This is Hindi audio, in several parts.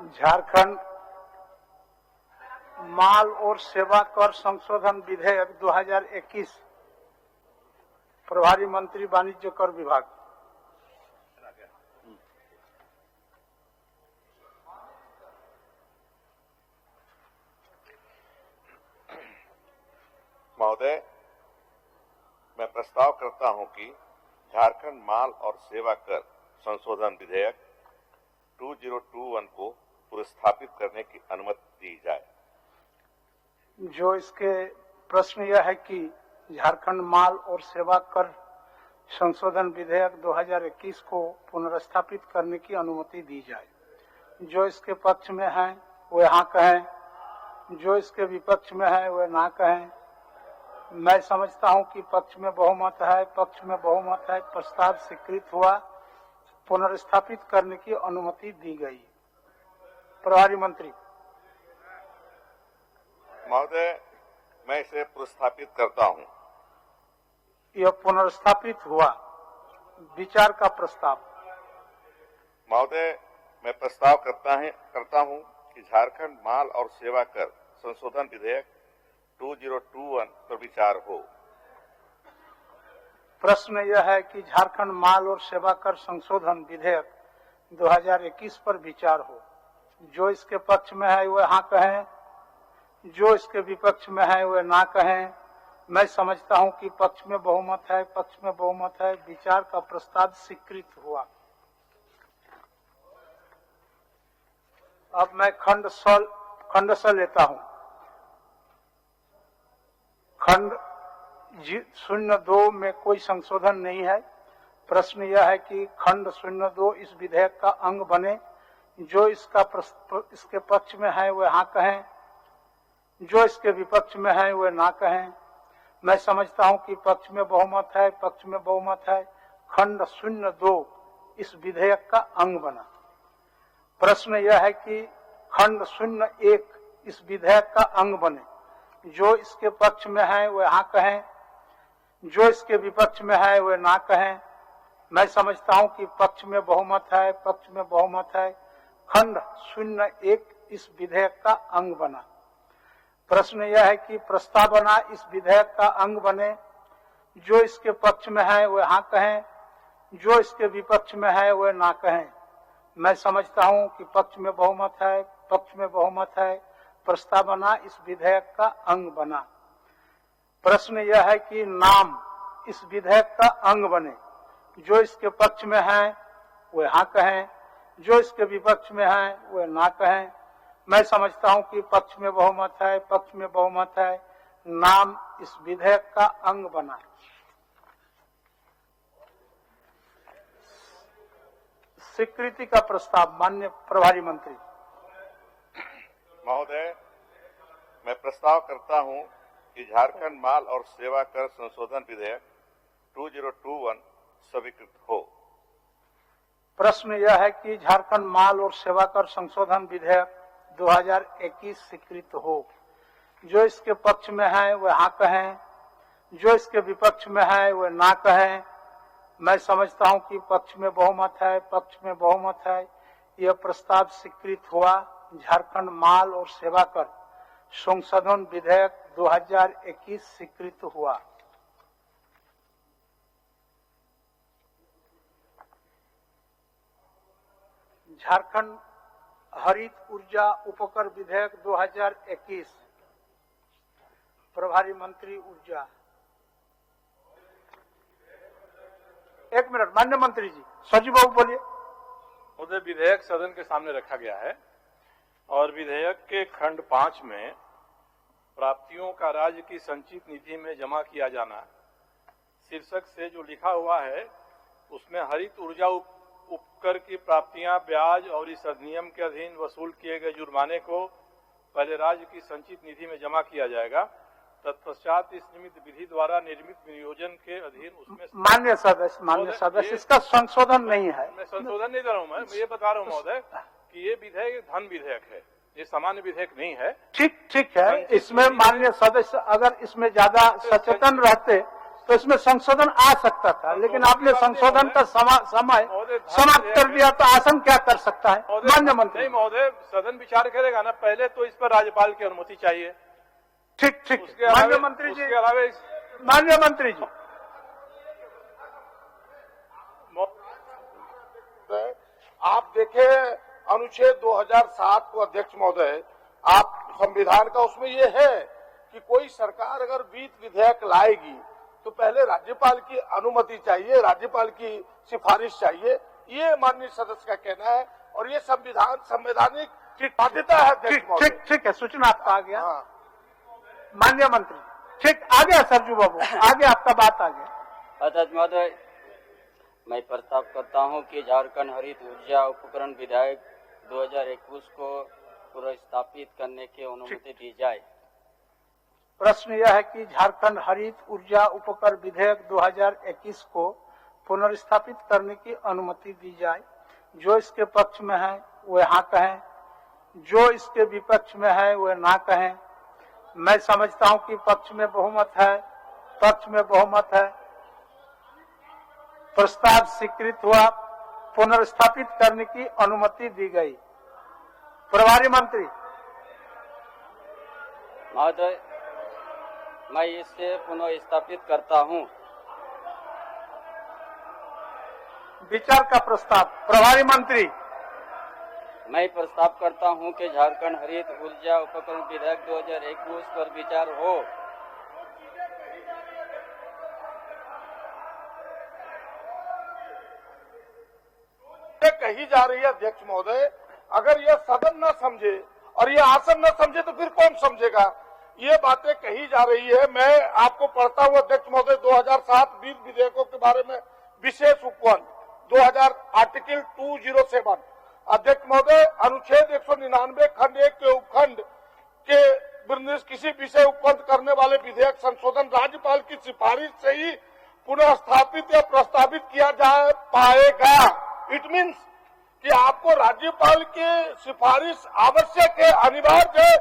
झारखंड माल और सेवा कर संशोधन विधेयक 2021 प्रभारी मंत्री वाणिज्य कर विभाग। महोदय, मैं प्रस्ताव करता हूं कि झारखंड माल और सेवा कर संशोधन विधेयक 2021 को पुरस्थापित करने की अनुमति दी जाए। जो इसके प्रश्न यह है कि झारखंड माल और सेवा कर संशोधन विधेयक 2021 को पुनर्स्थापित करने की अनुमति दी जाए। जो इसके पक्ष में है वे हाँ कहें, जो इसके विपक्ष में है वे ना कहें। मैं समझता हूं कि पक्ष में बहुमत है, प्रस्ताव स्वीकृत हुआ, पुनर्स्थापित करने की अनुमति दी गई। प्रभारी मंत्री। महोदय, मैं इसे पुनर्स्थापित करता हूं। यह पुनर्स्थापित हुआ। विचार का प्रस्ताव। महोदय, मैं प्रस्ताव करता हूं कि झारखंड माल और सेवा कर संशोधन विधेयक 2021 पर विचार हो। प्रश्न यह है कि झारखंड माल और सेवा कर संशोधन विधेयक 2021 पर विचार हो। जो इसके पक्ष में है वह हाँ कहें, जो इसके विपक्ष में है वह ना कहें। मैं समझता हूं कि पक्ष में बहुमत है, विचार का प्रस्ताव स्वीकृत हुआ। अब मैं खंड स लेता हूं। खंड 02 में कोई संशोधन नहीं है। प्रश्न यह है कि खंड 02 इस विधेयक का अंग बने। जो इसके पक्ष में है वह हाँ कहें, जो इसके विपक्ष में है वह ना कहें। मैं समझता हूं कि पक्ष में बहुमत है, खंड 02 इस विधेयक का अंग बना। प्रश्न यह है कि खंड 01 इस विधेयक का अंग बने। जो इसके पक्ष में है वह हाँ कहें, जो इसके विपक्ष में है वह ना कहें। मैं समझता हूं कि पक्ष में बहुमत है, खंड 01 इस विधेयक का अंग बना। प्रश्न यह है कि प्रस्तावना इस विधेयक का अंग बने। जो इसके पक्ष में है वह हाँ कहें, जो इसके विपक्ष में है वह ना कहें। मैं समझता हूं कि पक्ष में बहुमत है, प्रस्तावना इस विधेयक का अंग बना। प्रश्न यह है कि नाम इस विधेयक का अंग बने। जो इसके पक्ष में है वह हाँ कहें, जो इसके विपक्ष में है वह ना कहें। मैं समझता हूं कि पक्ष में बहुमत है, नाम इस विधेयक का अंग बना। स्वीकृति का प्रस्ताव। माननीय प्रभारी मंत्री। महोदय, मैं प्रस्ताव करता हूं कि झारखंड माल और सेवा कर संशोधन विधेयक 2021 स्वीकृत हो। प्रश्न यह है कि झारखंड माल और सेवा कर संशोधन विधेयक 2021 स्वीकृत हो। जो इसके पक्ष में है वह हाँ कहें, जो इसके विपक्ष में है वह ना कहें। मैं समझता हूं कि पक्ष में बहुमत है, यह प्रस्ताव स्वीकृत हुआ। झारखंड माल और सेवा कर संशोधन विधेयक 2021 स्वीकृत हुआ। झारखंड हरित ऊर्जा उपकर विधेयक 2021 प्रभारी मंत्री ऊर्जा। एक मिनट माननीय मंत्री जी। सचिव बाबू बोलिए। मुझे विधेयक सदन के सामने रखा गया है और विधेयक के खंड 5 में प्राप्तियों का राज्य की संचित निधि में जमा किया जाना शीर्षक से जो लिखा हुआ है उसमें हरित ऊर्जा उपकर की प्राप्तियां ब्याज और इस अधिनियम के अधीन वसूल किए गए जुर्माने को पहले राज्य की संचित निधि में जमा किया जाएगा, तत्पश्चात इस निमित्त विधि द्वारा निर्मित विनियोजन के अधीन उसमें। मान्य सदस्य इसका संशोधन नहीं है। मैं संशोधन नहीं कर रहा हूँ, मैं ये बता रहा हूँ महोदय कि ये विधेयक धन विधेयक है, ये सामान्य विधेयक नहीं है। ठीक है। इसमें माननीय सदस्य अगर इसमें ज्यादा सचेतन रहते तो इसमें संशोधन आ सकता था, लेकिन आपने संशोधन का समय समाप्त कर दिया, तो आसन क्या कर सकता है माननीय मंत्री? नहीं महोदय, सदन विचार करेगा ना, पहले तो इस पर राज्यपाल की अनुमति चाहिए। ठीक ठीक, माननीय मंत्री जी, माननीय मंत्री जी, आप देखें अनुच्छेद 2007 को अध्यक्ष महोदय, आप संविधान का उसमें ये है कि कोई सरकार अगर विधेयक लाएगी तो पहले राज्यपाल की अनुमति चाहिए, राज्यपाल की सिफारिश चाहिए। ये माननीय सदस्य का कहना है और ये संवैधानिक बाध्यता है अध्यक्ष महोदय। ठीक है, सूचना आपका आ गया। माननीय मंत्री, ठीक आ गया सरजू बाबू, आगे आपका बात आ गया। अध्यक्ष महोदय, मैं प्रस्ताव करता हूं कि झारखंड हरित ऊर्जा उपकरण विधेयक 2021 को पुनर्स्थापित करने की अनुमति दी जाए। प्रश्न यह है कि झारखंड हरित ऊर्जा उपकर विधेयक 2021 को पुनर्स्थापित करने की अनुमति दी जाए। जो इसके पक्ष में है वे हाँ कहें, जो इसके विपक्ष में है वे ना कहें। मैं समझता हूं कि पक्ष में बहुमत है, पक्ष में बहुमत है। प्रस्ताव स्वीकृत हुआ, पुनर्स्थापित करने की अनुमति दी गई। प्रभारी मंत्री महोदय, मैं इसे पुनर्स्थापित करता हूं। विचार का प्रस्ताव। प्रभारी मंत्री, मैं प्रस्ताव करता हूं कि झारखंड हरित ऊर्जा उपकरण विधेयक 2021 पर विचार हो। कही जा रही है अध्यक्ष महोदय, अगर यह सदन न समझे और यह आसन न समझे तो फिर कौन समझेगा? ये बातें कही जा रही है। मैं आपको पढ़ता हूं अध्यक्ष महोदय, 2007 विधेयकों के बारे में विशेष उपवन 2000 आर्टिकल 207। अध्यक्ष महोदय, अनुच्छेद 199 खंड 1 के उपखंड के किसी विषय उपबद्ध करने वाले विधेयक संशोधन राज्यपाल की सिफारिश से ही पुनः स्थापित या प्रस्तावित किया जा पाएगा। इट मीन्स कि आपको राज्यपाल की सिफारिश आवश्यक है, अनिवार्य है,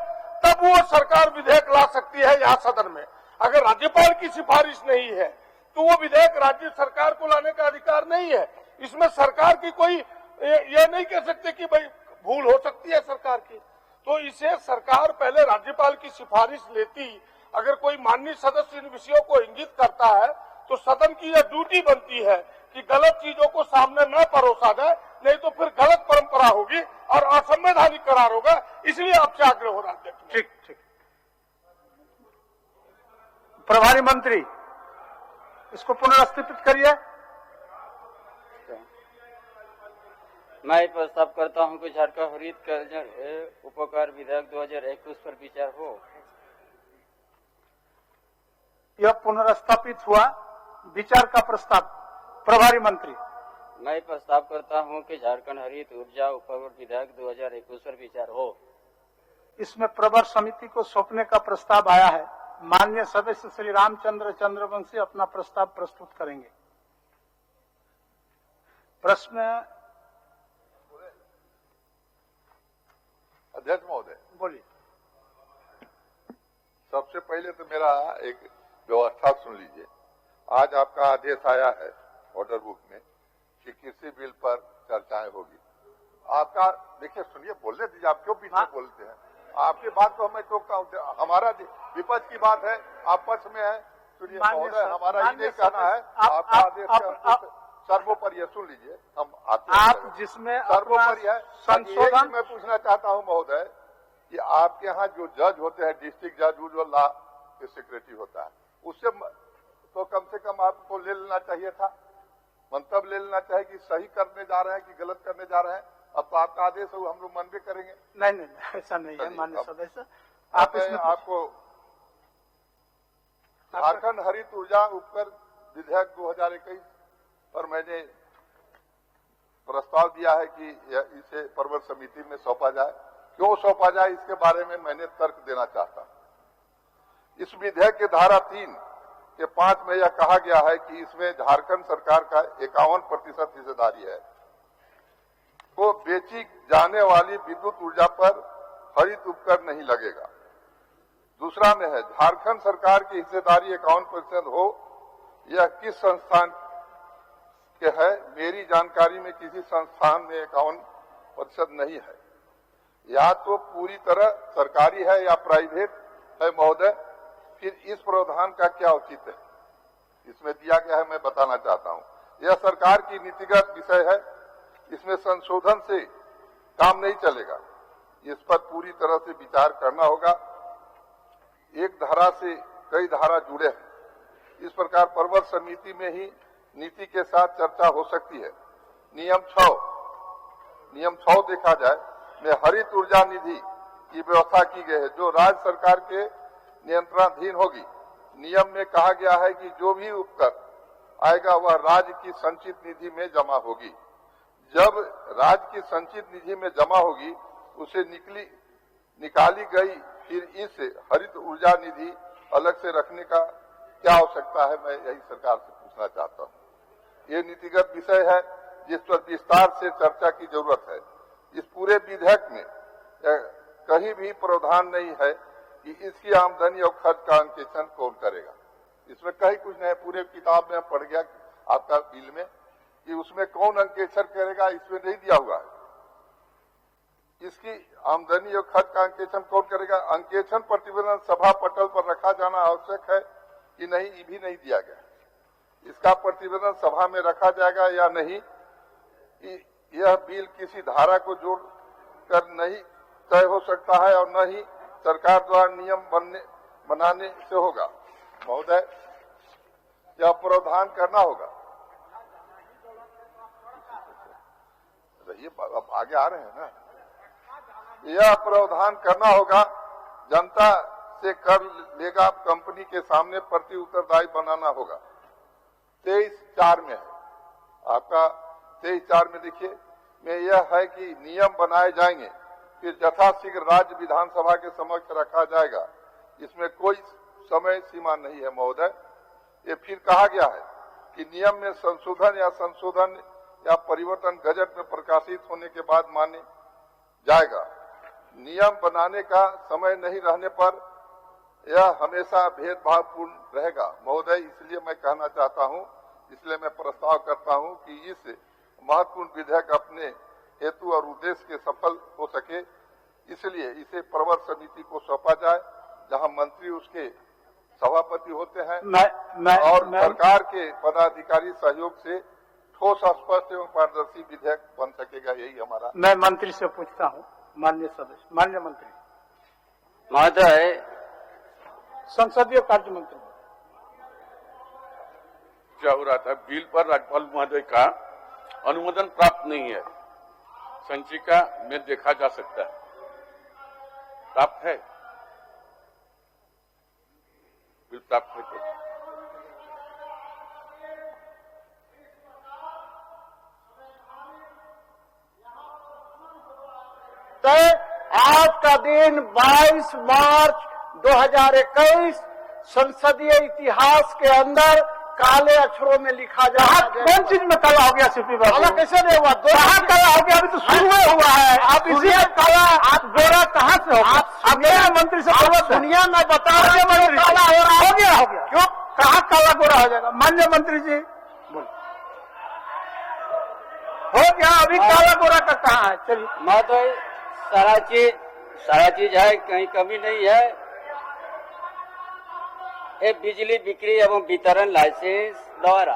तब वो सरकार विधेयक ला सकती है यहाँ सदन में। अगर राज्यपाल की सिफारिश नहीं है तो वो विधेयक राज्य सरकार को लाने का अधिकार नहीं है। इसमें सरकार की कोई ये नहीं कह सकते कि भाई भूल हो सकती है सरकार की, तो इसे सरकार पहले राज्यपाल की सिफारिश लेती। अगर कोई माननीय सदस्य इन विषयों को इंगित करता है तो सदन की यह ड्यूटी बनती है कि गलत चीजों को सामने न परोसा जाए, नहीं तो फिर गलत परंपरा होगी और असंवैधानिक करार होगा। इसलिए आपसे आग्रह हो रहा है। ठीक ठीक। प्रभारी मंत्री, इसको पुनर्स्थापित करिए। मैं प्रस्ताव करता हूं कि झारखंड हरित उपकर विधेयक 2021 पर विचार हो। यह पुनर्स्थापित हुआ। विचार का प्रस्ताव। प्रभारी मंत्री, मैं प्रस्ताव करता हूं कि झारखंड हरित ऊर्जा उपकर विधेयक 2021 पर विचार हो। इसमें प्रवर समिति को सौंपने का प्रस्ताव आया है। माननीय सदस्य श्री रामचंद्र चंद्रवंशी अपना प्रस्ताव प्रस्तुत करेंगे। प्रश्न। अध्यक्ष महोदय, बोलिए। सबसे पहले तो मेरा एक व्यवस्था सुन लीजिए। आज आपका आदेश आया है ऑर्डर बुक में कि किसी बिल पर चर्चाएं होगी। आपका देखिए, सुनिए, बोलने दीजिए, आप क्यों पीछे बोलते हैं? आपकी बात को मैं टोकता हूँ। हमारा विपक्ष की बात है, आप पक्ष में है। सुनिए महोदय, हमारा ये नहीं कहना है। आपका आदेश सर्वोपरि है, सुन लीजिए। हम आप जिसमें सर्वोपरि है संशोधन। मैं पूछना चाहता हूँ महोदय कि आपके यहाँ जो जज होते हैं, डिस्ट्रिक्ट जज जो लॉ के सेक्रेटरी होता है, उससे तो कम से कम आपको ले लेना चाहिए था, मंतव्य ले लेना चाहिए कि सही करने जा रहे हैं कि गलत करने जा रहे हैं। अब तो आपका आदेश है, हम लोग मानवे करेंगे। नहीं, ऐसा नहीं है माननीय सदस्य। आप आपको झारखंड हरित ऊर्जा उपकर विधेयक 2021 पर मैंने प्रस्ताव दिया है कि इसे प्रवर समिति में सौंपा जाए। क्यों सौंपा जाए, इसके बारे में मैंने तर्क देना चाहता हूं। इस विधेयक के धारा 3 के 5 में यह कहा गया है कि इसमें झारखंड सरकार का 51% हिस्सेदारी है। तो बेची जाने वाली विद्युत ऊर्जा पर हरित उपकर नहीं लगेगा। दूसरा में है झारखंड सरकार की हिस्सेदारी 51% हो यह किस संस्थान के है? मेरी जानकारी में किसी संस्थान में 51% नहीं है। या तो पूरी तरह सरकारी है या प्राइवेट है महोदय। फिर इस प्रावधान का क्या औचित्य है? इसमें दिया गया है, मैं बताना चाहता हूं। यह सरकार की नीतिगत विषय है, इसमें संशोधन से काम नहीं चलेगा। इस पर पूरी तरह से विचार करना होगा। एक धारा से कई धारा जुड़े हैं, इस प्रकार प्रवर समिति में ही नीति के साथ चर्चा हो सकती है। नियम 6 देखा जाए में हरित ऊर्जा निधि की व्यवस्था की गई है, जो राज्य सरकार के नियंत्रणाधीन होगी। नियम में कहा गया है कि जो भी उपकर आएगा वह राज्य की संचित निधि में जमा होगी। जब राज्य की संचित निधि में जमा होगी, उसे निकाली गई, फिर इस हरित ऊर्जा निधि अलग से रखने का क्या आवश्यकता है? मैं यही सरकार से पूछना चाहता हूँ। ये नीतिगत विषय है जिस पर विस्तार से चर्चा की जरूरत है। इस पूरे विधेयक में कहीं भी प्रावधान नहीं है कि इसकी आमदनी और खर्च का अंकेक्षण कौन करेगा। इसमें कहीं कुछ नहीं है। पूरे किताब में पढ़ गया आपका बिल में कि उसमें कौन अंकेक्षण करेगा, इसमें नहीं दिया हुआ है। इसकी आमदनी और खर्च का अंकेक्षण कौन करेगा? अंकेक्षण प्रतिवेदन सभा पटल पर रखा जाना आवश्यक है कि नहीं, ये भी नहीं दिया गया। इसका प्रतिवेदन सभा में रखा जाएगा या नहीं, यह बिल किसी धारा को जोड़कर नहीं तय हो सकता है और न ही सरकार द्वारा नियम बनाने से होगा। महोदय, यह प्रावधान करना होगा। ये अब आगे आ रहे हैं ना। यह प्रावधान करना होगा। जनता से कर लेगा, कंपनी के सामने प्रति उत्तरदायी बनाना होगा। 23(4) में है आपका। 23(4) में देखिए में यह है कि नियम बनाए जाएंगे, फिर यथाशीघ्र राज्य विधानसभा के समक्ष रखा जाएगा। इसमें कोई समय सीमा नहीं है महोदय। ये फिर कहा गया है कि नियम में संशोधन या परिवर्तन गजट में प्रकाशित होने के बाद माने जाएगा। नियम बनाने का समय नहीं रहने पर यह हमेशा भेदभावपूर्ण रहेगा महोदय। इसलिए मैं कहना चाहता हूं, इसलिए मैं प्रस्ताव करता हूं कि इस महत्वपूर्ण विधेयक अपने हेतु और उद्देश्य के सफल हो सके, इसलिए इसे प्रवर समिति को सौंपा जाए, जहां मंत्री उसके सभापति होते हैं और सरकार के पदाधिकारी सहयोग से ठोस, स्पष्ट एवं पारदर्शी विधेयक बन सकेगा। यही हमारा। मैं मंत्री से पूछता हूँ, माननीय सदस्य, माननीय मंत्री महोदय, संसदीय कार्य मंत्री। क्या हो रहा था? बिल पर राज्यपाल महोदय का अनुमोदन प्राप्त नहीं है। संचिका में देखा जा सकता है। प्राप्त है, बिल प्राप्त है तो आज का दिन 22 मार्च 2021 संसदीय इतिहास के अंदर काले अक्षरों में लिखा जा रहा है। कौन चीज में काला हो गया? सिर्फ काला कैसे नहीं हुआ? कहाँ काला हो गया? अभी तो शुरू हुआ है। आप इसी काला, आप गोरा कहाँ से हो? आप मेरा मंत्री से दुनिया में बता रहे मंत्री काला हो गया। क्यों? कहाँ काला गोरा हो जाएगा? माननीय मंत्री जी हो गया, अभी काला गोरा का कहाँ है? चलिए महोदय, सारा चीज है, कहीं कमी नहीं है। ये बिजली बिक्री एवं वितरण लाइसेंस द्वारा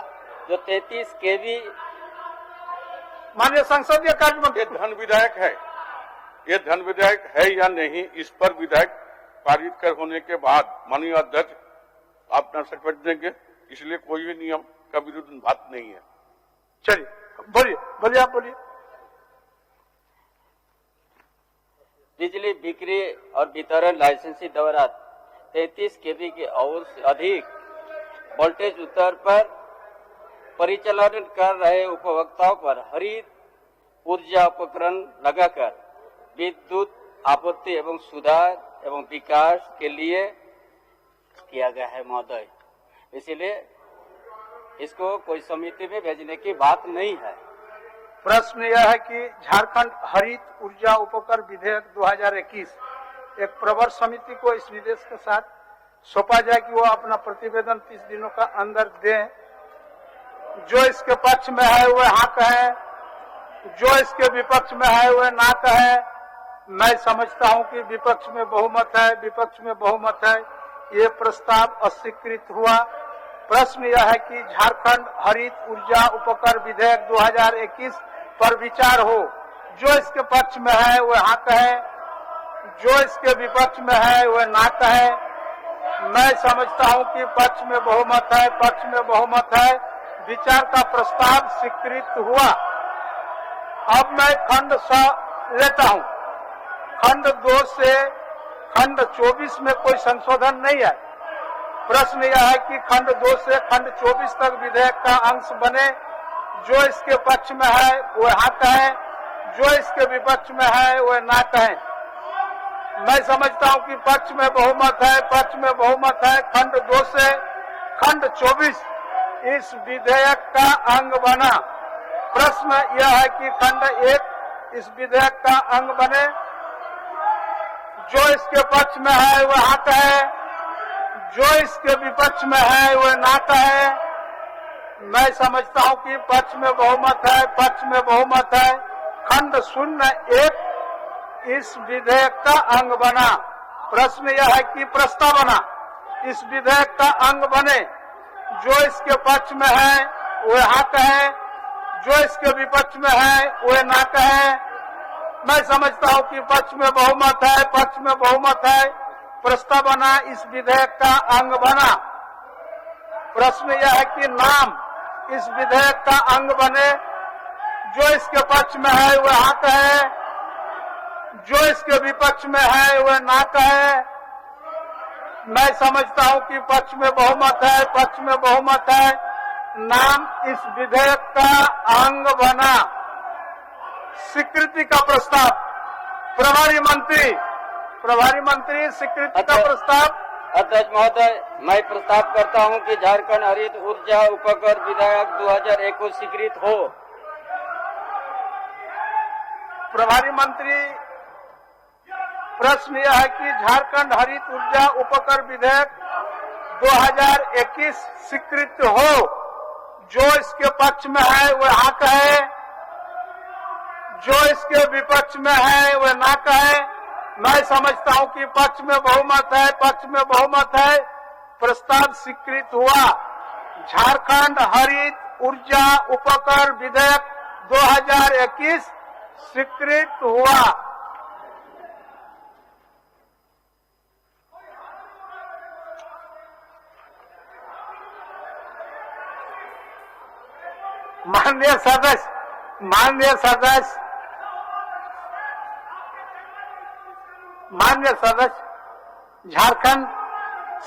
जो 33 kV माननीय संसदीय कार्य मंत्री, ये धन विधेयक है। ये धन विधेयक है या नहीं, इस पर विधेयक पारित कर होने के बाद माननीय अध्यक्ष आप अपना सर्टिफिकेट देंगे, इसलिए कोई भी नियम का विरुद्ध बात नहीं है। चलिए बोलिए आप बोलिए। बिजली बिक्री और वितरण लाइसेंसी द्वारा 33 kV के और से अधिक वोल्टेज स्तर पर परिचालन कर रहे उपभोक्ताओं पर हरित ऊर्जा उपकरण लगाकर विद्युत आपूर्ति एवं सुधार एवं विकास के लिए किया गया है महोदय। इसलिए इसको कोई समिति में भेजने की बात नहीं है। प्रश्न यह है कि झारखंड हरित ऊर्जा उपकर विधेयक 2021 एक प्रवर समिति को इस निर्देश के साथ सौंपा जाए कि वो अपना प्रतिवेदन 30 दिनों का अंदर दें जो इसके पक्ष में है वह हाँ कहे, जो इसके विपक्ष में है वह ना कहे। मैं समझता हूं कि विपक्ष में बहुमत है, विपक्ष में बहुमत है, ये प्रस्ताव अस्वीकृत हुआ। प्रश्न यह है कि झारखंड हरित ऊर्जा उपकर विधेयक 2021 पर विचार हो। जो इसके पक्ष में है वह हाँ कहे, जो इसके विपक्ष में है वह ना कहे। मैं समझता हूं कि पक्ष में बहुमत है, पक्ष में बहुमत है, विचार का प्रस्ताव स्वीकृत हुआ। अब मैं खंड 6 लेता हूं। खंड 2 से खंड 24 में कोई संशोधन नहीं है। प्रश्न यह है कि खंड 2 से खंड 24 तक विधेयक का अंश बने। जो इसके पक्ष में है वह हाँ कहे, जो इसके विपक्ष में है वह ना कहे। मैं समझता हूं कि पक्ष में बहुमत है, पक्ष में बहुमत है। खंड 2 से खंड 24 इस विधेयक का अंग बना। प्रश्न यह है कि खंड 1 इस विधेयक का अंग बने। जो इसके पक्ष में है वह हाँ कहे, जो इसके विपक्ष में है वह ना कहे। मैं समझता हूं कि पक्ष में बहुमत है, पक्ष में बहुमत है। खंड 01 इस विधेयक का अंग बना। प्रश्न यह है कि प्रस्तावना इस विधेयक का अंग बने। जो इसके पक्ष में है वह हाँ कहे, जो इसके विपक्ष में है वह ना कहे। मैं समझता हूं कि पक्ष में बहुमत है, पक्ष में बहुमत है। प्रस्तावना इस विधेयक का अंग बना। प्रश्न यह है कि नाम इस विधेयक का अंग बने। जो इसके पक्ष में है वह हाँ कहे, जो इसके विपक्ष में है वह ना कहे। मैं समझता हूं कि पक्ष में बहुमत है, पक्ष में बहुमत है। नाम इस विधेयक का अंग बना। स्वीकृति का प्रस्ताव प्रभारी मंत्री स्वीकृति का प्रस्ताव। अध्यक्ष महोदय, मैं प्रस्ताव करता हूं कि झारखंड हरित ऊर्जा उपकर विधेयक 2021 स्वीकृत हो। प्रभारी मंत्री, प्रश्न यह है कि झारखंड हरित ऊर्जा उपकर विधेयक 2021 स्वीकृत हो। जो इसके पक्ष में है वह हाँ कहे, जो इसके विपक्ष में है वह ना कहे। मैं समझता हूं कि पक्ष में बहुमत है, पक्ष में बहुमत है। प्रस्ताव स्वीकृत हुआ। झारखंड हरित ऊर्जा उपकर विधेयक 2021 स्वीकृत हुआ। माननीय सदस्य, झारखंड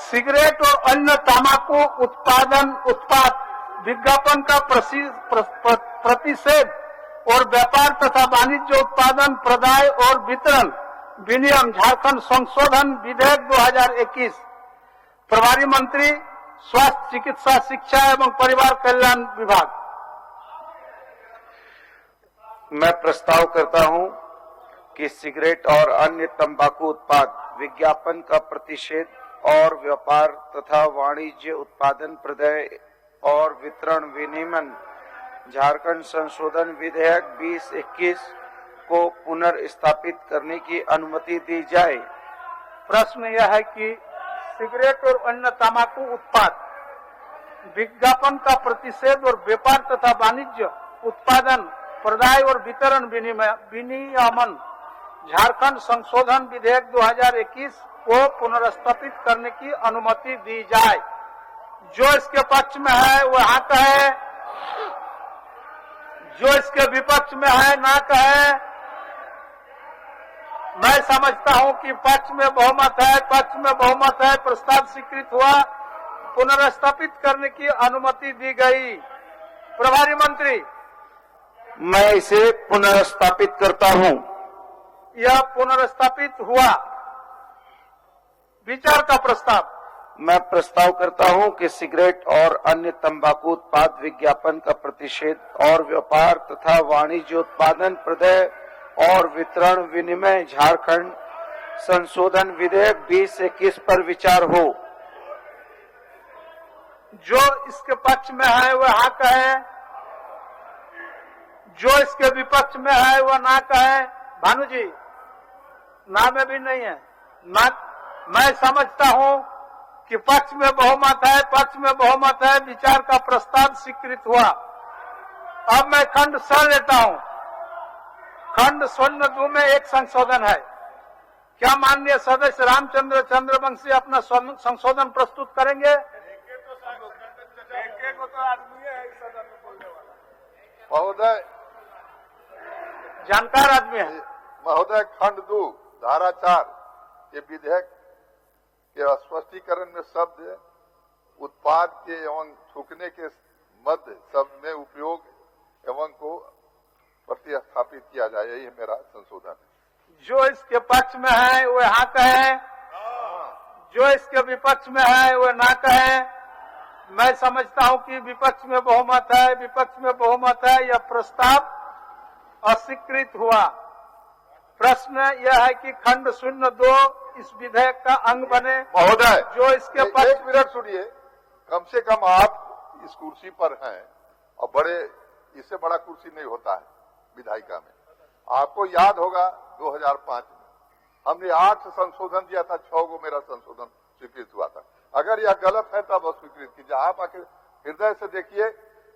सिगरेट और अन्य तंबाकू उत्पाद विज्ञापन का प्रतिषेध और व्यापार तथा वाणिज्य उत्पादन प्रदाय और वितरण विनियम झारखंड संशोधन विधेयक 2021। प्रभारी मंत्री स्वास्थ्य, चिकित्सा, शिक्षा एवं परिवार कल्याण विभाग। मैं प्रस्ताव करता हूं कि सिगरेट और अन्य तंबाकू उत्पाद विज्ञापन का प्रतिषेध और व्यापार तथा वाणिज्य उत्पादन प्रदाय और वितरण विनियमन झारखंड संशोधन विधेयक 2021 को पुनर्स्थापित करने की अनुमति दी जाए। प्रश्न यह है कि सिगरेट और अन्य तंबाकू उत्पाद विज्ञापन का प्रतिषेध और व्यापार तथा वाणिज्य उत्पादन प्रदाय और वितरण विनियमन झारखंड संशोधन विधेयक 2021 को पुनर्स्थापित करने की अनुमति दी जाए। जो इसके पक्ष में है वह हाँ कहे, जो इसके विपक्ष में है ना कहे। मैं समझता हूं कि पक्ष में बहुमत है, पक्ष में बहुमत है। प्रस्ताव स्वीकृत हुआ। पुनर्स्थापित करने की अनुमति दी गई। प्रभारी मंत्री, मैं इसे पुनर्स्थापित करता हूं। यह पुनर्स्थापित हुआ। विचार का प्रस्ताव। मैं प्रस्ताव करता हूं कि सिगरेट और अन्य तंबाकू उत्पाद विज्ञापन का प्रतिषेध और व्यापार तथा वाणिज्य उत्पादन प्रदाय और वितरण विनिमय झारखंड संशोधन विधेयक 2021 पर विचार हो। जो इसके पक्ष में है वह हाँ कहे, जो इसके विपक्ष में है वह ना कहे। भानु जी, ना में भी नहीं है ना। मैं समझता हूं कि पक्ष में बहुमत है, पक्ष में बहुमत है, विचार का प्रस्ताव स्वीकृत हुआ। अब मैं खंड स लेता हूं। खंड 02 में एक संशोधन है। क्या माननीय सदस्य रामचंद्र चंद्रवंशी अपना संशोधन प्रस्तुत करेंगे? महोदय, जानकार आदमी है महोदय, खंड 2 धारा 4 के विधेयक के स्पष्टीकरण में शब्द उत्पाद के एवं थूकने के मध्य शब्द में उपयोग एवं को प्रतिस्थापित किया जाए, यही मेरा संशोधन है। जो इसके पक्ष में है वह हाँ कहे, जो इसके विपक्ष में है वह ना कहे। मैं समझता हूं कि विपक्ष में बहुमत है, विपक्ष में बहुमत है। यह प्रस्ताव अस्वीकृत हुआ। प्रश्न यह है कि खंड 02 इस विधेयक का अंग बने। महोदय, जो इसके पक्ष, एक मिनट सुनिए। कम से कम आप इस कुर्सी पर हैं और बड़े, इससे बड़ा कुर्सी नहीं होता है विधायिका में। आपको याद होगा 2005 में हमने 8 संशोधन दिया था, 6 को मेरा संशोधन स्वीकृत हुआ था। अगर यह गलत है तब स्वीकृत कीजिए। आप आखिर हृदय से देखिए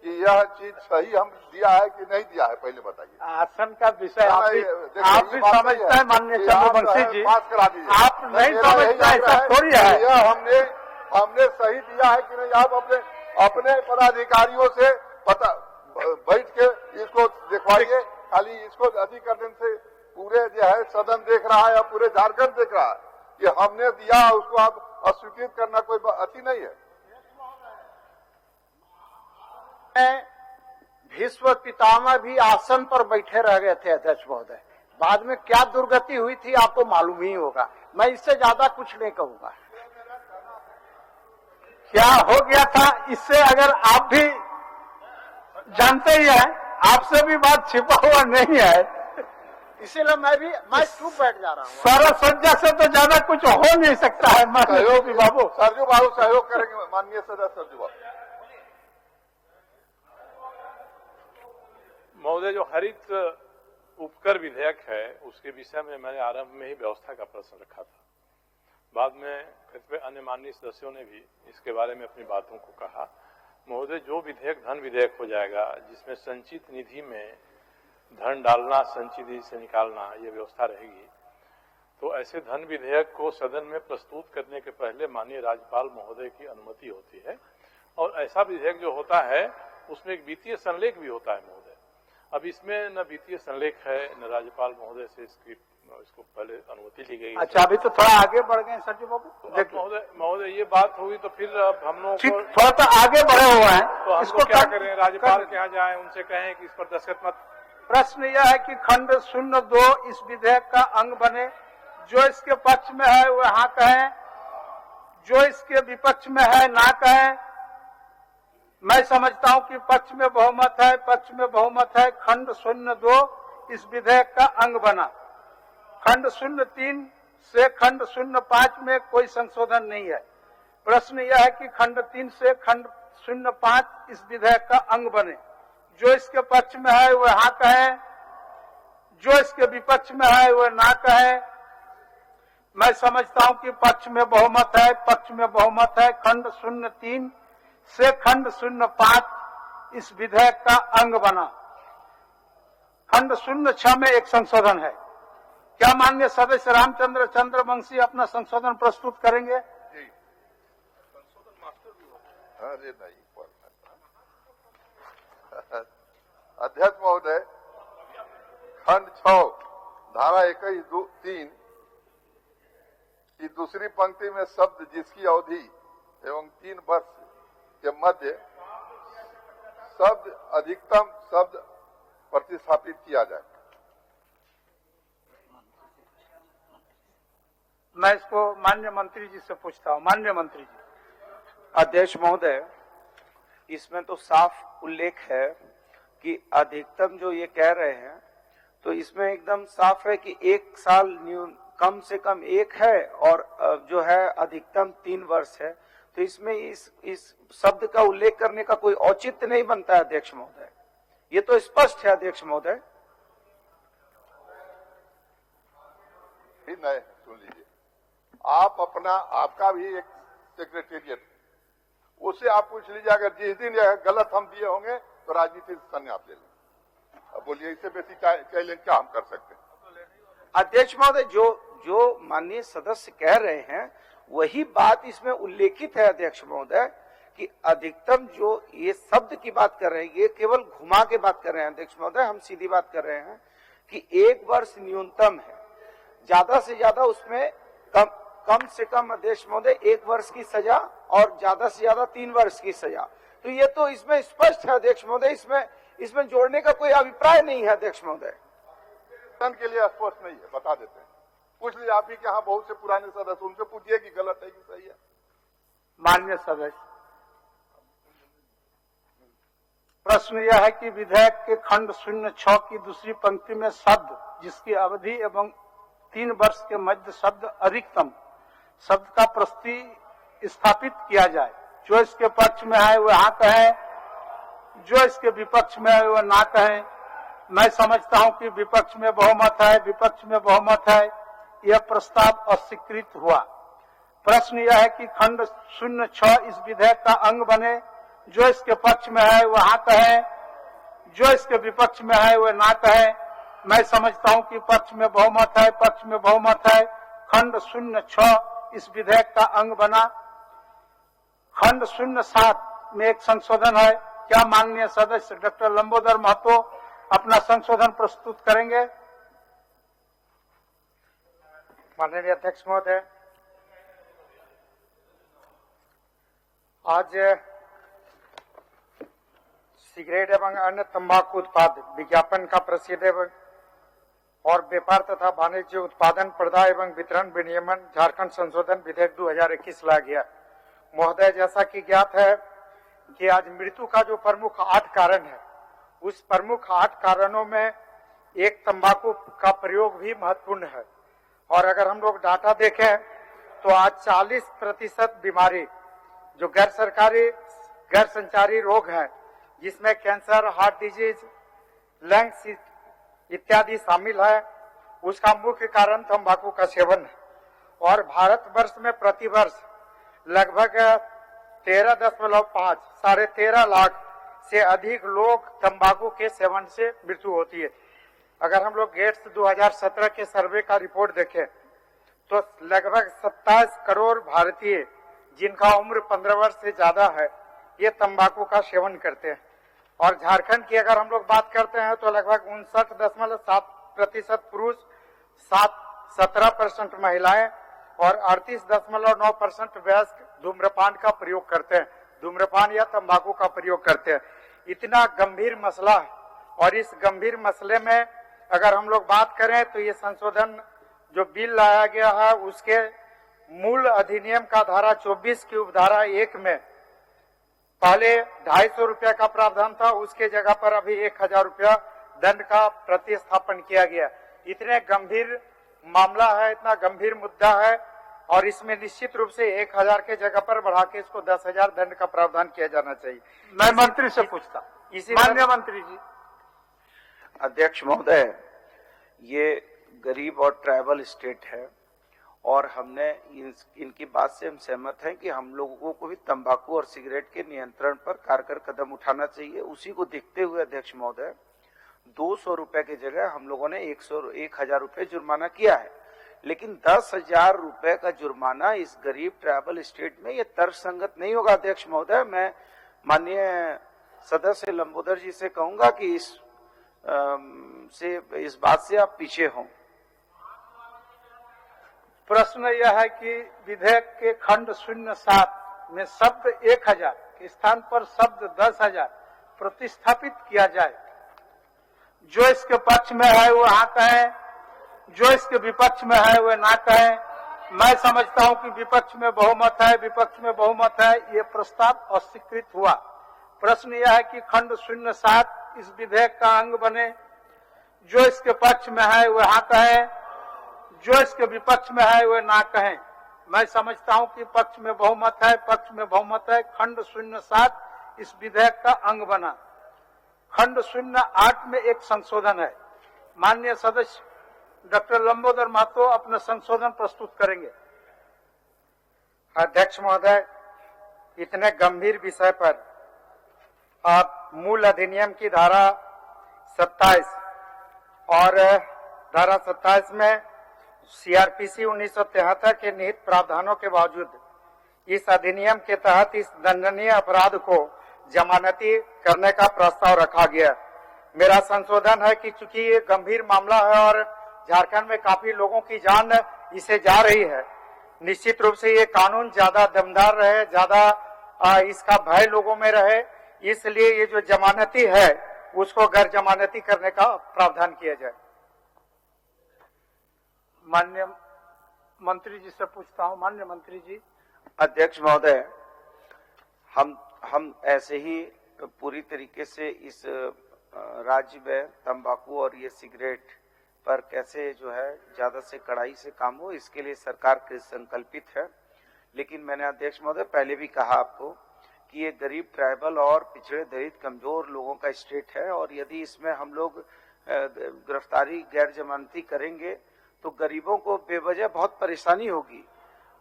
कि यह चीज सही हम दिया है कि नहीं दिया है, पहले बताइए। आसन का विषय आप भी समझते हैं माननीय चंद्रवंशी जी, पास करा दीजिए। आप नहीं समझते हैं, ऐसा थोड़ी है। यह हमने सही दिया है कि नहीं, आप अपने पदाधिकारियों से पता बैठ के इसको दिखवाइए। खाली इसको अधिकरण से पूरे जो है सदन देख रहा है या पूरे झारखंड देख रहा है कि हमने दिया, उसको आप अस्वीकृत करना कोई अति नहीं है। भीष्म पितामह भी आसन पर बैठे रह गए थे अध्यक्ष महोदय। बाद में क्या दुर्गति हुई थी आपको मालूम ही होगा। मैं इससे ज्यादा कुछ नहीं कहूंगा। क्या हो गया था इससे अगर आप भी जानते ही हैं, आपसे भी बात छिपा हुआ नहीं है। इसीलिए मैं चुप बैठ जा रहा हूँ। सारा सज्जा से तो ज्यादा कुछ हो नहीं सकता है। सहयोग बाबू, सरजू बाबू सहयोग करेंगे माननीय सदस्य सरजू बाबू। महोदय, जो हरित उपकर विधेयक है उसके विषय में मैंने आरंभ में ही व्यवस्था का प्रश्न रखा था। बाद में कतिपय अन्य माननीय सदस्यों ने भी इसके बारे में अपनी बातों को कहा। महोदय, जो विधेयक धन विधेयक हो जाएगा, जिसमें संचित निधि में धन डालना, संचित निधि से निकालना, ये व्यवस्था रहेगी, तो ऐसे धन विधेयक को सदन में प्रस्तुत करने के पहले माननीय राज्यपाल महोदय की अनुमति होती है। और ऐसा विधेयक जो होता है उसमें एक वित्तीय संलेख भी होता है महोदय। अब इसमें न वित्तीय संलेख है, न राज्यपाल महोदय से इसको पहले अनुमति ली गई। अच्छा, अभी तो थोड़ा आगे बढ़ गए सरजू बाबू। महोदय ये बात होगी तो फिर अब हम लोग थोड़ा तो आगे बढ़े हुए हैं, तो हम इसको क्या करें? राज्यपाल के यहाँ जाएं, उनसे कहें कि इस पर दस्तखत मत। प्रश्न यह है कि खंड 02 इस विधेयक का अंग बने। जो इसके पक्ष में है वह हाँ कहें, जो इसके विपक्ष में है ना कहें। मैं समझता हूं कि पक्ष में बहुमत है, पक्ष में बहुमत है। खंड 02 इस विधेयक का अंग बना। खंड 03 से खंड 05 में कोई संशोधन नहीं है। प्रश्न यह है कि खंड 3 से खंड 05 इस विधेयक का अंग बने। जो इसके पक्ष में है वह हाँ कहे, जो इसके विपक्ष में है वह ना कहे। मैं समझता हूं कि पक्ष में बहुमत है, पक्ष में बहुमत है। खंड 03 से खंड 05 इस विधेयक का अंग बना। खंड 06 में एक संशोधन है। क्या माननीय सदस्य रामचंद्र चंद्रवंशी अपना संशोधन प्रस्तुत करेंगे? जी, संशोधन मास्टर भी होता है। अरे नहीं, अध्यक्ष महोदय, खंड 6 धारा 21(3) की दूसरी पंक्ति में शब्द जिसकी अवधि एवं 3 वर्ष के मध्य शब्द अधिकतम शब्द प्रतिस्थापित किया जाए। मैं इसको माननीय मंत्री जी से पूछता हूँ। माननीय मंत्री जी। अध्यक्ष महोदय, इसमें तो साफ उल्लेख है कि अधिकतम जो ये कह रहे हैं, तो इसमें एकदम साफ है कि 1 साल कम से कम 1 है और जो है अधिकतम 3 वर्ष है। तो इसमें इस शब्द का उल्लेख करने का कोई औचित्य नहीं बनता है अध्यक्ष महोदय। ये तो स्पष्ट है अध्यक्ष महोदय। नए सुन लीजिए, आप अपना आपका भी एक सेक्रेटेरिएट, उससे आप पूछ लीजिए, अगर जिस दिन यह गलत हम दिए होंगे तो राजनीति से संन्यास ले लें। अब बोलिए, इससे बेसी चैलेंज क्या हम कर सकते हैं? अध्यक्ष महोदय, जो माननीय सदस्य कह रहे हैं वही बात इसमें उल्लेखित है अध्यक्ष महोदय, कि अधिकतम जो ये शब्द की बात कर रहे हैं ये केवल घुमा के बात कर रहे हैं अध्यक्ष महोदय। हम सीधी बात कर रहे हैं कि 1 वर्ष न्यूनतम है, ज्यादा से ज्यादा उसमें कम से कम अध्यक्ष महोदय 1 वर्ष की सजा और ज्यादा से ज्यादा 3 वर्ष की सजा। तो ये तो इसमें स्पष्ट है अध्यक्ष महोदय, इसमें जोड़ने का कोई अभिप्राय नहीं है अध्यक्ष महोदय। के लिए स्पष्ट नहीं है, बता देते हैं। पूछ लीजिए, आप ही के यहाँ बहुत से पुराने सदस्य, उनसे पूछिए कि गलत है कि सही है। माननीय सदस्य, प्रश्न यह है कि विधेयक के खंड 06 की दूसरी पंक्ति में शब्द जिसकी अवधि एवं 3 वर्ष के मध्य शब्द अधिकतम शब्द का प्रतिस्थापित किया जाए। जो इसके पक्ष में है वह हाँ कहे, जो इसके विपक्ष में है वह ना कहे। मैं समझता हूं कि विपक्ष में बहुमत है, विपक्ष में बहुमत है, यह प्रस्ताव अस्वीकृत हुआ। प्रश्न यह है कि खंड 06 इस विधेयक का अंग बने। जो इसके पक्ष में है वह हाँ कहे, जो इसके विपक्ष में है वह ना कहे। मैं समझता हूं कि पक्ष में बहुमत है, पक्ष में बहुमत है। खंड 06 इस विधेयक का अंग बना। खंड 07 में एक संशोधन है। क्या माननीय सदस्य डॉक्टर लंबोदर महतो अपना संशोधन प्रस्तुत करेंगे? माननीय अध्यक्ष महोदय, आज सिगरेट एवं अन्य तंबाकू उत्पाद विज्ञापन का प्रसिद्ध एवं और व्यापार तथा वाणिज्य उत्पादन प्रदाय एवं वितरण विनियमन झारखंड संशोधन विधेयक 2021 लाया गया। महोदय, जैसा कि ज्ञात है कि आज मृत्यु का जो प्रमुख 8 कारण है, उस प्रमुख 8 कारणों में एक तंबाकू का प्रयोग भी महत्वपूर्ण है। और अगर हम लोग डाटा देखें तो आज 40% बीमारी जो गैर संचारी रोग हैं, जिसमें कैंसर, हार्ट डिजीज, लंग्स इत्यादि शामिल है, उसका मुख्य कारण तंबाकू का सेवन है। और भारतवर्ष में प्रतिवर्ष लगभग 13.5 साढ़े 13 लाख से अधिक लोग तंबाकू के सेवन से मृत्यु होती है। अगर हम लोग गेट्स 2017 के सर्वे का रिपोर्ट देखें तो लगभग 27 करोड़ भारतीय जिनका उम्र 15 वर्ष से ज्यादा है, ये तंबाकू का सेवन करते हैं। और झारखंड की अगर हम लोग बात करते हैं तो लगभग 59.7% पुरुष, 17% महिलाएं और 38.9% वयस्क धूम्रपान का प्रयोग करते हैं, धूम्रपान या तंबाकू का प्रयोग करते हैं। इतना गंभीर मसला है। और इस गंभीर मसले में अगर हम लोग बात करें तो ये संशोधन जो बिल लाया गया है, उसके मूल अधिनियम का धारा 24 की उपधारा 1 में पहले 250 रुपया का प्रावधान था, उसके जगह पर अभी 1000 रुपया दंड का प्रतिस्थापन किया गया। इतने गंभीर मामला है, इतना गंभीर मुद्दा है, और इसमें निश्चित रूप से 1000 के जगह पर बढ़ा के इसको 10,000 दंड का प्रावधान किया जाना चाहिए। मैं मंत्री से पूछता, माननीय मंत्री जी। अध्यक्ष महोदय, ये गरीब और ट्राइबल स्टेट है और हमने इनकी बात से हम सहमत हैं कि हम लोगों को भी तंबाकू और सिगरेट के नियंत्रण पर कारगर कदम उठाना चाहिए। उसी को देखते हुए अध्यक्ष महोदय 200 रुपए की जगह हम लोगों ने 1000 रुपए जुर्माना किया है। लेकिन 10,000 रुपए का जुर्माना इस गरीब ट्राइबल स्टेट में ये तर्कसंगत नहीं होगा अध्यक्ष महोदय। मैं माननीय सदस्य लंबोदर जी से कहूंगा कि इस बात से आप पीछे हों। प्रश्न यह है कि विधेयक के खंड 07 में शब्द 1000 के स्थान पर शब्द 10,000 प्रतिस्थापित किया जाए। जो इसके पक्ष में है वो हाँ कहे, जो इसके विपक्ष में है वह ना कहे। मैं समझता हूं कि विपक्ष में बहुमत है, विपक्ष में बहुमत है, ये प्रस्ताव अस्वीकृत हुआ। प्रश्न यह है कि खंड 07 इस विधेयक का अंग बने। जो इसके पक्ष में है वह हाँ कहे, जो इसके विपक्ष में है वह ना कहें। मैं समझता हूं कि पक्ष में बहुमत है, पक्ष में बहुमत है। खंड 07 इस विधेयक का अंग बना। खंड 08 में एक संशोधन है। माननीय सदस्य डॉक्टर लंबोदर महतो अपना संशोधन प्रस्तुत करेंगे। अध्यक्ष महोदय, इतने गंभीर विषय पर आप मूल अधिनियम की धारा 27 और धारा 27 में सीआरपीसी 1973 के निहित प्रावधानों के बावजूद इस अधिनियम के तहत इस दंडनीय अपराध को जमानती करने का प्रस्ताव रखा गया। मेरा संशोधन है कि चूंकि ये गंभीर मामला है और झारखंड में काफी लोगों की जान इसे जा रही है, निश्चित रूप से ये कानून ज्यादा दमदार रहे, ज्यादा इसका भय लोगों में रहे, इसलिए ये जो जमानती है उसको गैर जमानती करने का प्रावधान किया जाए। माननीय मंत्री जी से पूछता हूं। माननीय मंत्री जी। अध्यक्ष महोदय, हम ऐसे ही पूरी तरीके से इस राज्य में तंबाकू और ये सिगरेट पर कैसे जो है ज्यादा से कड़ाई से काम हो, इसके लिए सरकार संकल्पित है। लेकिन मैंने अध्यक्ष महोदय पहले भी कहा आपको कि ये गरीब, ट्राइबल और पिछड़े दलित कमजोर लोगों का स्टेट है और यदि इसमें हम लोग गिरफ्तारी गैर जमानती करेंगे तो गरीबों को बेवजह बहुत परेशानी होगी।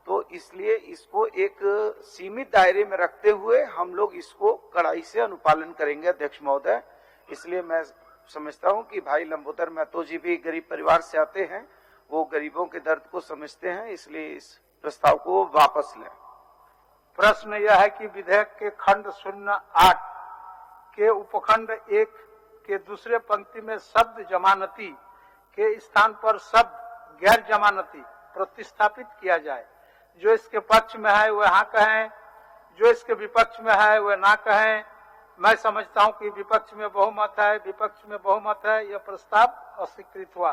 तो इसलिए इसको एक सीमित दायरे में रखते हुए हम लोग इसको कड़ाई से अनुपालन करेंगे अध्यक्ष महोदय। इसलिए मैं समझता हूं कि भाई लंबोदर महतो जी भी गरीब परिवार से आते हैं, वो गरीबों के दर्द को समझते हैं, इसलिए इस प्रस्ताव को वापस लें। प्रश्न यह है कि विधेयक के खंड 08 के उपखंड 1 के दूसरे पंक्ति में शब्द जमानती के स्थान पर शब्द गैर जमानती प्रतिस्थापित किया जाए। जो इसके पक्ष में है वह हाँ कहें, जो इसके विपक्ष में है वह ना कहें। मैं समझता हूं कि विपक्ष में बहुमत है, विपक्ष में बहुमत है, यह प्रस्ताव अस्वीकृत हुआ।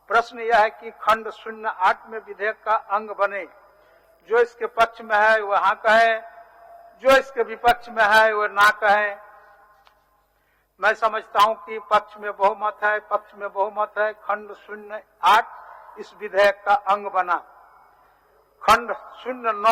प्रश्न यह है कि खंड 08 में विधेयक का अंग बने। जो इसके पक्ष में है वह हाँ कहें, जो इसके विपक्ष में है वह ना कहें। मैं समझता हूं कि पक्ष में बहुमत है, पक्ष में बहुमत है। खंड 08 इस विधेयक का अंग बना। खंड 09